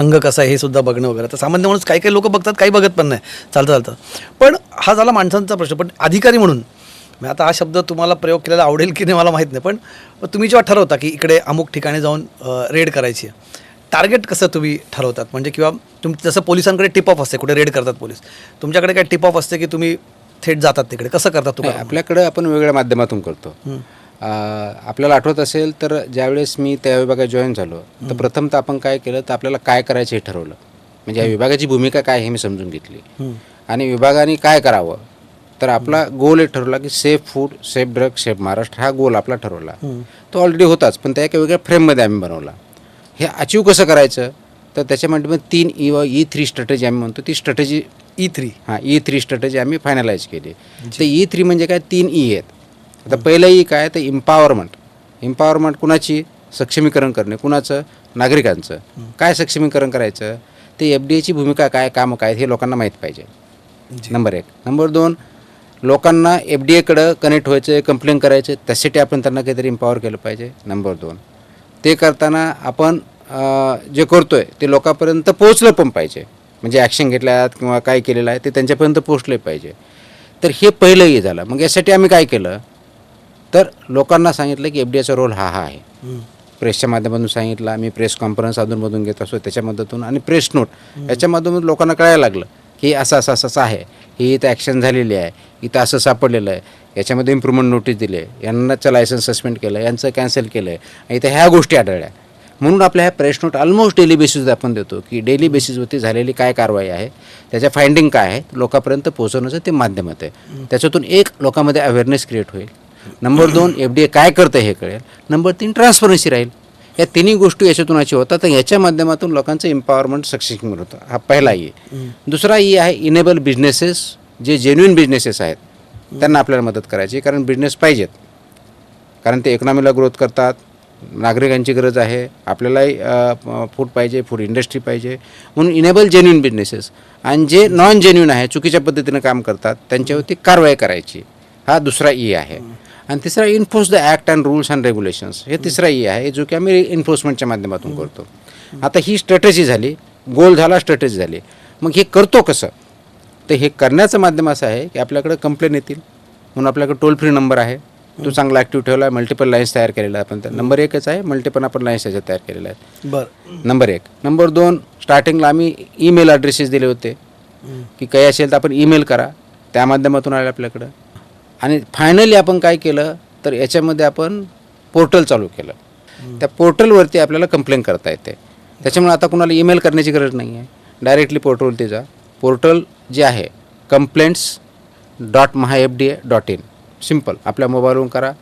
अंग कसा आहे हे सुद्धा बघणं वगैरे. तर सामान्य माणूस काही काही लोक बघतात, काही बघत पण नाही, चालतं. पण हा झाला माणसांचा प्रश्न. पण अधिकारी म्हणून मी आता हा शब्द तुम्हाला प्रयोग केलेला आवडेल की नाही मला माहीत नाही, पण तुम्ही जेव्हा ठरवता की इकडे अमुक ठिकाणी जाऊन रेड करायची आहे, टार्गेट कसं तुम्ही ठरवतात? म्हणजे किंवा जसं पोलिसांकडे टिप ऑफ असते, कुठे रेड करतात पोलीस, तुमच्याकडे काय टिप ऑफ असते की तुम्ही थेट जातात तिकडे? कसं करतात तुम्ही? आपल्याकडे आपण वेगळ्या माध्यमातून करतो. आपल्याला आठवत असेल तर ज्यावेळेस मी त्या विभागात जॉईन झालो तर प्रथमतः आपण काय केलं तर आपल्याला काय करायचं हे ठरवलं. म्हणजे या विभागाची भूमिका काय हे मी समजून घेतली आणि विभागाने काय करावं तर आपला गोल एक ठरवला की safe food, safe drug, safe Maharashtra हा गोल आपला ठरवला. तो ऑलरेडी होताच, पण त्या एका वेगळ्या फ्रेममध्ये आम्ही बनवला. हे अचीव कसं करायचं तर त्याच्यामध्ये 3 E3 स्ट्रॅटेजी आम्ही म्हणतो. ती स्ट्रॅटेजी E3 स्ट्रॅटेजी आम्ही फायनलाइज केली. तर E3 म्हणजे काय, 3 E आहेत. आता पहिलं ई काय तर इम्पॉवरमेंट कुणाची? सक्षमीकरण करणे. कुणाचं? नागरिकांचं. काय सक्षमीकरण करायचं ते FDAची भूमिका काय, कामं काय हे लोकांना माहीत पाहिजे. नंबर 1. नंबर 2, लोकांना FDAकडं कनेक्ट व्हायचं, कंप्लेन करायचं, त्यासाठी आपण त्यांना काहीतरी इम्पॉवर केलं पाहिजे. नंबर 2, ते करताना आपण जे करतोय ते लोकांपर्यंत पोहोचलं पण पाहिजे. म्हणजे ॲक्शन घेतल्यात किंवा काय केलेलं आहे ते त्यांच्यापर्यंत पोहोचले पाहिजे. तर हे पहिलं हे झालं. मग यासाठी आम्ही काय केलं तर लोकांना सांगितलं की FDAचा रोल हा आहे. प्रेसच्या माध्यमातून सांगितलं, आम्ही प्रेस कॉन्फरन्स अधूनमधून घेत असतो त्याच्या मदतीतून, आणि प्रेस नोट याच्या माध्यमातून लोकांना कळायला लागलं की असं आहे, ही इथं ॲक्शन झालेली आहे, इथं असं सापडलेलं आहे, याच्यामध्ये इम्प्रूव्हमेंट नोटीस दिले, यांनाचं लायसन्स सस्पेंड केलं, यांचं कॅन्सल केलं आहे, इथं ह्या गोष्टी आढळल्या. म्हणून आपल्या ह्या प्रेस नोट ऑलमोस्ट डेली बेसिसवर आपण देतो की डेली बेसिसवरती झालेली काय कारवाई आहे, त्याच्या फाइंडिंग काय आहे, लोकांपर्यंत पोहोचवण्याचं ते माध्यमात आहे. त्याच्यातून एक लोकांमध्ये अवेअरनेस क्रिएट होईल. नंबर 2, FDA काय करतं हे कळेल. नंबर 3, ट्रान्सपरन्सी राहील. या तिन्ही गोष्टी याच्यातून अशी होतात. तर याच्या माध्यमातून लोकांचं एम्पॉवरमेंट सक्सेसफुल होतं. हा पहिला ई. दुसरा ई आहे इनेबल बिझनेसेस. जे जेन्युइन बिझनेसेस आहेत त्यांना आपल्याला मदत करायची, कारण बिझनेस पाहिजेत, कारण ते इकॉनॉमीला ग्रोथ करतात, नागरिकांची गरज आहे, आपल्यालाही फूड पाहिजे, फूड इंडस्ट्री पाहिजे. म्हणून इनेबल जेन्युइन बिझनेसेस. आणि जे नॉन जेन्युइन आहे, चुकीच्या पद्धतीनं काम करतात, त्यांच्यावरती कारवाई करायची. हा दुसरा ई आहे. आणि तिसरा enforce the act and rules and regulations. हे तिसरा ई आहे जो की आम्ही एन्फोर्समेंटच्या माध्यमातून करतो. आता ही स्ट्रॅटेजी झाली, गोल झाला, स्ट्रॅटेजी झाली. मग हे करतो कसं तर हे करण्याचं माध्यम असं आहे की आपल्याकडे कंप्लेन येतील, म्हणून आपल्याकडे टोल फ्री नंबर आहे, तो चांगला ॲक्टिव्ह ठेवला आहे. मल्टिपल लाईन्स तयार केलेला आहे आपण. नंबर 1च आहे, मल्टिपल आपण लाईन्स त्याच्यात तयार केलेल्या आहेत. बरं. नंबर 1. नंबर 2, स्टार्टिंगला आम्ही ईमेल ॲड्रेसेस दिले होते की काही असेल तर आपण ईमेल करा, त्या माध्यमातून आले आपल्याकडं. आणि फायनली आपण काय केलं तर याच्यामध्ये आपण पोर्टल चालू केलं. त्या पोर्टलवरती आपल्याला कंप्लेंट करता येते. त्याच्यामुळे आता कुणाला ईमेल करण्याची गरज नाही आहे, डायरेक्टली पोर्टलवरती जा. पोर्टल जे आहे complaints.mahafda.in, सिम्पल, आपल्या मोबाईलवरून करा,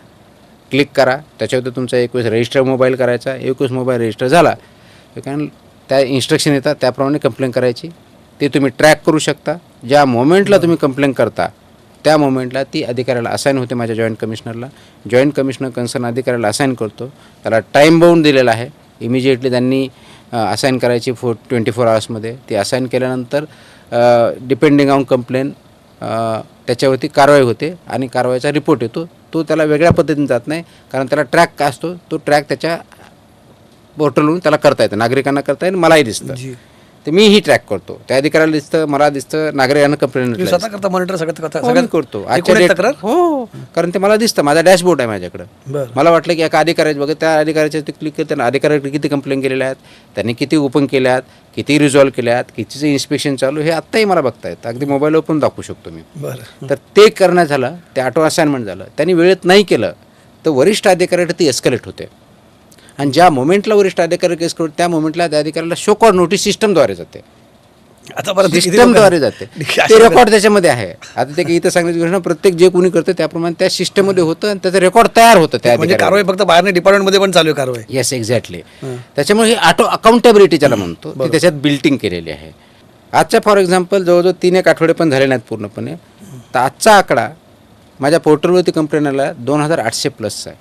क्लिक करा, त्याच्यावरती तुमचा 21 रजिस्टर मोबाईल करायचा. 21 मोबाईल रजिस्टर झाला कारण त्या इन्स्ट्रक्शन येतात त्याप्रमाणे कंप्लेंट करायची. ते तुम्ही ट्रॅक करू शकता. ज्या मोमेंटला तुम्ही कंप्लेंट करता त्या मोमेंटला ती अधिकाऱ्याला असाईन होते, माझ्या जॉईंट कमिशनरला. जॉईंट कमिशनर कन्सर्न अधिकाऱ्याला असाईन करतो. त्याला टाईम बाउंड दिलेला आहे. इमिजिएटली त्यांनी असाईन करायची 24 आवर्समध्ये. ती असाईन केल्यानंतर डिपेंडिंग ऑन कंप्लेन त्याच्यावरती कारवाई होते आणि कारवाईचा रिपोर्ट येतो. तो त्याला वेगळ्या पद्धतीने जात नाही, कारण त्याला ट्रॅक काय असतो, तो ट्रॅक त्याच्या पोर्टलवरून त्याला करता येतं, नागरिकांना करता येईल, मलाही दिसतं. ते मीही ट्रॅक करतो, त्या अधिकाऱ्याला दिसतं, मला दिसतं, नागरिकांना कंप्लेंट करता मॉनिटर सगळं करतो. हो, कारण ते मला दिसतं, माझा डॅशबोर्ड आहे माझ्याकडं. मला वाटलं की एका अधिकाऱ्याचं बघा, त्या अधिकाऱ्याच्या ते क्लिक करताना अधिकाऱ्याकडे किती कंप्लेंट केलेल्या आहेत, त्यांनी किती ओपन केल्यात, किती रिझॉल्व्ह केल्यात, कितीचं इन्स्पेक्शन चालू, हे आत्ताही मला बघता येतं. अगदी मोबाईलवर पण दाखवू शकतो मी. तर ते करणं झालं, ते ऑटो असाइनमेंट झालं. त्यांनी वेळेत नाही केलं तर वरिष्ठ अधिकाऱ्याकडे ती एस्केलेट होते. आणि ज्या मोमेंटला वरिष्ठ अधिकारी केस करतो त्या मोमेंटला त्या अधिकाऱ्याला शो कॉड नोटीस सिस्टमद्वारे जाते. आता परत सिस्टमद्वारे जाते, ते रेकॉर्ड त्याच्यामध्ये आहे. आता ते इथं सांगण्याची गोष्ट, प्रत्येक जे कोणी करतं त्याप्रमाणे त्या सिस्टममध्ये होतं आणि त्याचं रेकॉर्ड तयार होतं. त्या म्हणजे कारवाई फक्त बाहेर डिपार्टमेंटमध्ये पण चालू आहे कारवाई. Yes, exactly. त्याच्यामुळे ही ऑटो अकाउंटेबिलिटी ज्याला म्हणतो ती त्याच्यात बिल्टिंग केलेली आहे. आजच्या फॉर एक्झाम्पल जवळजवळ 3-1 आठवडे पण झाले नाहीत पूर्णपणे. तर आजचा आकडा माझ्या पोर्टलवरती कंप्लेंट आला 2800+ आहे.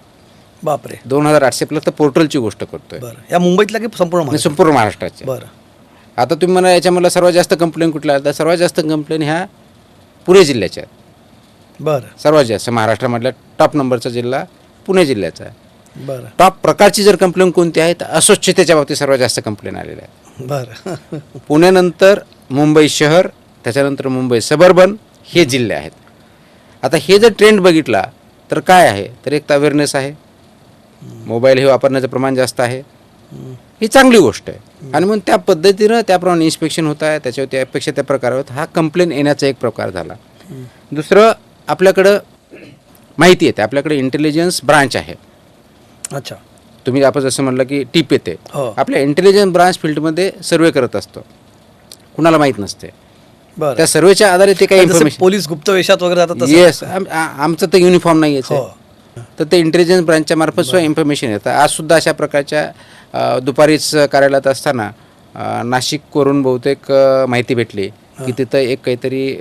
बापरे, 2800+ तर पोर्टलची गोष्ट करतोय. या मुंबईतला की संपूर्ण महाराष्ट्राचे. बरं. आता तुम्ही मला याच्यामधला सर्वात जास्त कंप्लेंट कुठल्या, तर सर्वात जास्त कंप्लेंट ह्या पुणे जिल्ह्याच्या आहेत. बरं. सर्वात जास्त महाराष्ट्रामधल्या टॉप नंबरचा जिल्हा पुणे जिल्ह्याचा आहे. बरं. टॉप प्रकारची जर कंप्लेंट कोणती आहे तर अस्वच्छतेच्या बाबतीत सर्वात जास्त कंप्लेंट आलेल्या आहेत. बरं. पुण्यानंतर मुंबई शहर, त्याच्यानंतर मुंबई सबर्बन, हे जिल्हे आहेत. आता हे जर ट्रेंड बघितला तर काय आहे, तर एक तर अवेअरनेस आहे, मोबाईल हे वापरण्याचं प्रमाण जास्त आहे, ही चांगली गोष्ट आहे. आणि मग त्या पद्धतीनं त्याप्रमाणे इन्स्पेक्शन होत आहे, त्याच्यावर त्या अपेक्षा त्या प्रकार होत, हा कंप्लेन येण्याचा एक प्रकार झाला. दुसरं, आपल्याकडं माहिती येते, आपल्याकडे इंटेलिजन्स ब्रांच आहे. अच्छा. तुम्ही आपण जसं म्हणलं की टीप येते, हो. आपल्या इंटेलिजन्स ब्रांच फील्डमध्ये सर्वे करत असतो, कुणाला माहीत नसते. बरं. त्या सर्वेच्या आधारे ते काही जसे इन्फॉर्मेशन, पोलीस गुप्त वेशात वगैरे जातात तसं? येस, आमचं तर युनिफॉर्म नाही आहे. हो. तर ते इंटेलिजन्स ब्रांचच्या मार्फत सुद्धा इन्फॉर्मेशन येतं. आजसुद्धा अशा प्रकारच्या दुपारीच कार्यालयात असताना नाशिकवरून बहुतेक माहिती भेटली की तिथं एक काहीतरी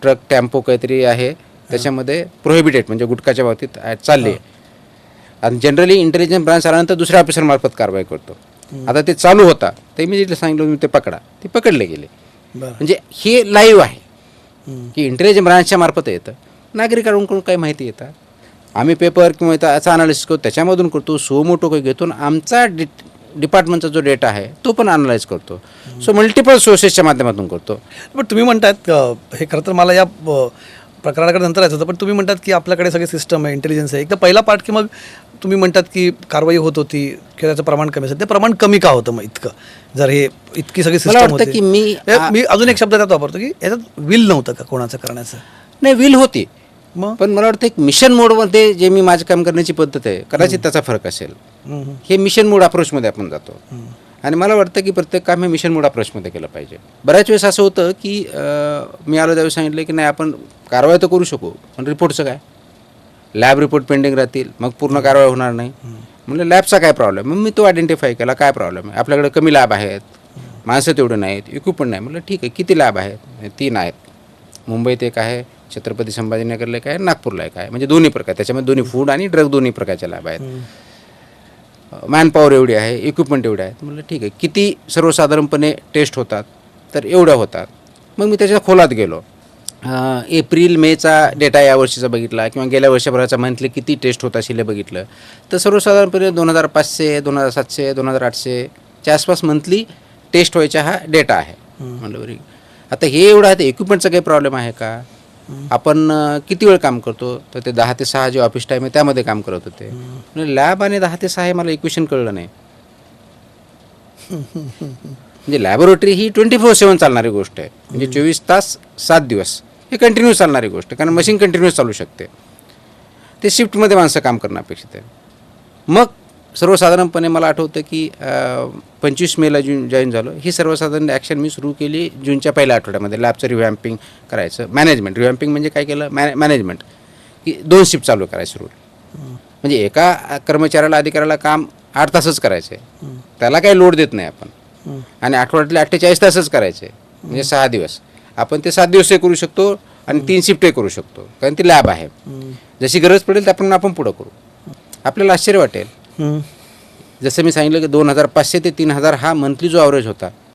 ट्रक टेम्पो काहीतरी आहे, त्याच्यामध्ये प्रोहिबिटेड म्हणजे गुटखाच्या बाबतीत चालली आहे. आणि जनरली इंटेलिजन्स ब्रांच आल्यानंतर दुसऱ्या ऑफिसरमार्फत कारवाई करतो. आता ते चालू होता, तर इमिजिएटली सांगितलं मी ते पकडा, ते पकडले गेले. बरं. म्हणजे हे लाईव्ह आहे की इंटेलिजन्स ब्रांचच्या मार्फत येतं, नागरिकांकडून काही माहिती येतात, आम्ही पेपर किंवा याचा अनालिसिस करतो, त्याच्यामधून करतो, सो मोठो काही घेतो, आमचा डिपार्टमेंटचा जो डेटा आहे तो पण अनालाइज करतो. सो मल्टिपल सोर्सेसच्या माध्यमातून करतो. पण तुम्ही म्हणतायत हे खरं तर मला या प्रकरणाकडे नंतर यायचं होतं, पण तुम्ही म्हणतात की आपल्याकडे सगळे सिस्टम आहे, इंटेलिजन्स आहे. एक तर पहिला पार्ट की मग तुम्ही म्हणतात की कारवाई होत होती किंवा त्याचं प्रमाण कमी असेल, ते प्रमाण कमी का होतं मग इतकं, जर हे इतकी सगळी मला सिस्टम वाटतं की मी अजून एक शब्द त्यात वापरतो की याच्यात विल नव्हतं का कोणाचं करण्याचं? नाही, विल होती, मग पण मला वाटतं एक मिशन मोडमध्ये जे मी माझं काम करण्याची पद्धत आहे, कदाचित त्याचा फरक असेल. हे मिशन मोड अप्रोचमध्ये आपण जातो, आणि मला वाटतं की प्रत्येक काम हे मिशन मोड अप्रोचमध्ये केलं पाहिजे. बऱ्याच वेळेस असं होतं की मी आलो त्यावेळी सांगितलं की नाही, आपण कारवाई तर करू शकू, पण रिपोर्टचं काय, लॅब रिपोर्ट पेंडिंग राहतील, मग पूर्ण कारवाई होणार नाही. म्हणजे लॅबचा काय प्रॉब्लेम, मग मी तो आयडेंटिफाय केला, काय प्रॉब्लेम आहे, आपल्याकडे कमी लॅब आहेत, माणसं तेवढं नाहीत, इक्विपमेंट नाही. म्हटलं ठीक आहे, किती लॅब आहेत? 3 आहेत. मुंबईत एक आहे, छत्रपती संभाजीनगरला एक आहे, नागपूरला एक आहे, म्हणजे दोन्ही प्रकार, त्याच्यामध्ये दोन्ही फूड आणि ड्रग दोन्ही प्रकारच्या लॅब आहेत. मॅनपॉवर एवढी आहे, इक्विपमेंट एवढे आहेत. म्हटलं ठीक आहे, किती सर्वसाधारणपणे टेस्ट होतात, तर एवढ्या होतात. मग मी त्याच्या खोलात गेलो, एप्रिल मेचा डेटा यावर्षीचा बघितला किंवा गेल्या वर्षभराचा मंथली किती टेस्ट होत असेल हे बघितलं, तर सर्वसाधारणपणे 2500, 2700, 2800च्या आसपास मंथली टेस्ट व्हायचा हा डेटा आहे. म्हटलं बरी, आता हे एवढं आहे, तर इक्विपमेंटचा काही प्रॉब्लेम आहे का? आपण किती वेळ काम करतो, तर ते 10 ते 6 जे ऑफिस टाईम आहे त्यामध्ये काम करत होते. म्हणजे लॅब आणि 10 ते 6 हे मला इक्वेशन कळलं नाही. म्हणजे लॅबोरेटरी ही 24/7 चालणारी गोष्ट आहे, म्हणजे 24 तास 7 दिवस हे कंटिन्यूस चालणारी गोष्ट आहे, कारण मशीन कंटिन्यूस चालू शकते. ते शिफ्टमध्ये माणसं काम करणं अपेक्षित आहे. मग सर्वसाधारणपणे मला आठवतं की 25 मेला जॉईन झालो. ही सर्वसाधारण ॲक्शन मी सुरू केली जूनच्या पहिल्या आठवड्यामध्ये. लॅबचं रिव्हॅम्पिंग करायचं, मॅनेजमेंट रिव्हॅम्पिंग म्हणजे काय केलं, मॅनेजमेंट की 2 शिफ्ट चालू करायचं सुरू. म्हणजे एका कर्मचाऱ्याला, अधिकाऱ्याला काम 8 तासच करायचं आहे, त्याला काही लोड देत नाही आपण, आणि आठवड्यातले 48 तासच करायचे, म्हणजे 6 दिवस. आपण ते 7 दिवसही करू शकतो आणि 3 शिफ्टही करू शकतो, कारण ती लॅब आहे. जशी गरज पडेल त्याप्रमाणे आपण पुढं करू. आपल्याला आश्चर्य वाटेल, जसं मी सांगितलं की 2500 ते 3000 हा मंथली जो ॲव्हरेज होता,